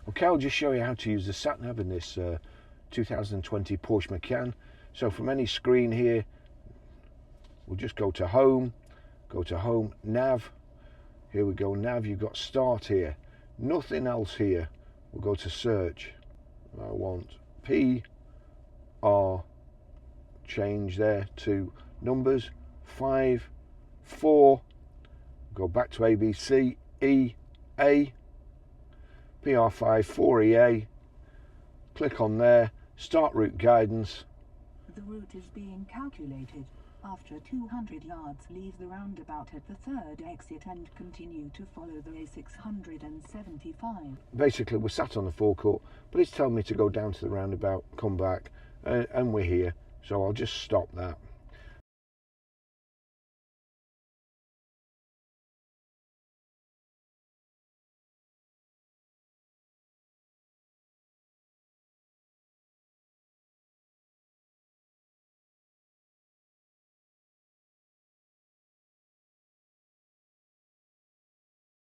Okay, I'll just show you how to use the Sat Nav in this 2020 Porsche Macan. So from any screen here, we'll just go to home, nav. Here we go, nav, you've got start here. Nothing else here. We'll go to search. I want PR, change there to numbers, 5, 4, go back to ABC, E, A, PR5, 4EA, click on there, start route guidance. The route is being calculated. After 200 yards, leave the roundabout at the third exit and continue to follow the A675. Basically, we're sat on the forecourt, but it's telling me to go down to the roundabout, come back, and we're here. So I'll just stop that.